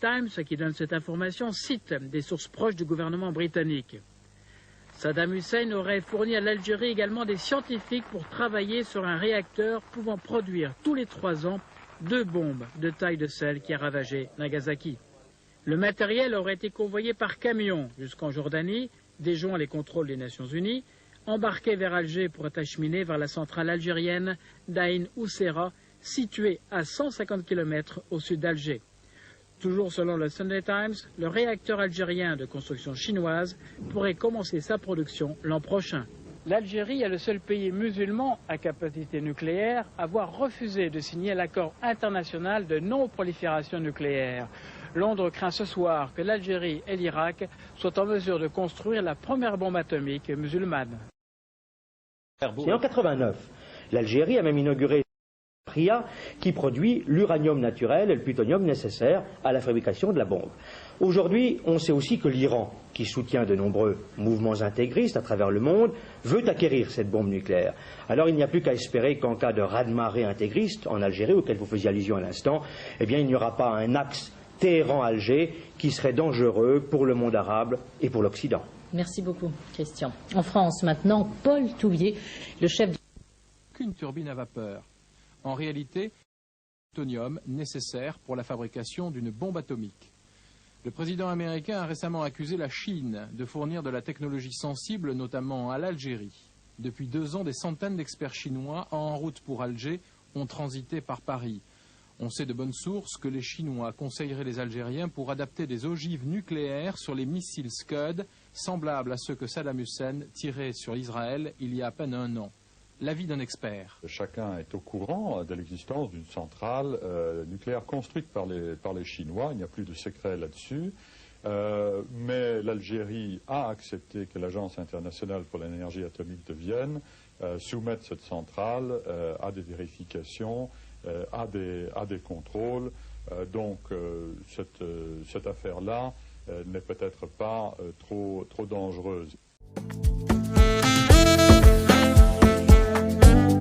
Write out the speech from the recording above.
Times, qui donne cette information, cite des sources proches du gouvernement britannique. Saddam Hussein aurait fourni à l'Algérie également des scientifiques pour travailler sur un réacteur pouvant produire tous les 3 ans 2 bombes de taille de celle qui a ravagé Nagasaki. Le matériel aurait été convoyé par camion jusqu'en Jordanie, déjouant les contrôles des Nations Unies, embarqué vers Alger pour être acheminé vers la centrale algérienne d'Ain Oussera, située à 150 km au sud d'Alger. Toujours selon le Sunday Times, le réacteur algérien de construction chinoise pourrait commencer sa production l'an prochain. L'Algérie est le seul pays musulman à capacité nucléaire à avoir refusé de signer l'accord international de non-prolifération nucléaire. Londres craint ce soir que l'Algérie et l'Irak soient en mesure de construire la première bombe atomique musulmane. Et en 1989, l'Algérie a même inauguré PRIA qui produit l'uranium naturel et le plutonium nécessaires à la fabrication de la bombe. Aujourd'hui, on sait aussi que l'Iran, qui soutient de nombreux mouvements intégristes à travers le monde, veut acquérir cette bombe nucléaire. Alors il n'y a plus qu'à espérer qu'en cas de raz-de-marée intégriste en Algérie, auquel vous faisiez allusion à l'instant, eh bien il n'y aura pas un axe Téhéran-Alger qui serait dangereux pour le monde arabe et pour l'Occident. Merci beaucoup, Christian. En France, maintenant, Paul Touvier, le chef de... Qu'une turbine à vapeur. En réalité, plutonium nécessaire pour la fabrication d'une bombe atomique. Le président américain a récemment accusé la Chine de fournir de la technologie sensible, notamment à l'Algérie. Depuis 2 ans, des centaines d'experts chinois en route pour Alger ont transité par Paris. On sait de bonnes sources que les Chinois conseilleraient les Algériens pour adapter des ogives nucléaires sur les missiles Scud, semblables à ceux que Saddam Hussein tirait sur Israël il y a à peine 1 an. L'avis d'un expert. Chacun est au courant de l'existence d'une centrale nucléaire construite par les Chinois. Il n'y a plus de secret là-dessus. Mais l'Algérie a accepté que l'Agence internationale pour l'énergie atomique de Vienne soumette cette centrale à des vérifications, à des contrôles. Donc cette affaire-là n'est peut-être pas trop dangereuse.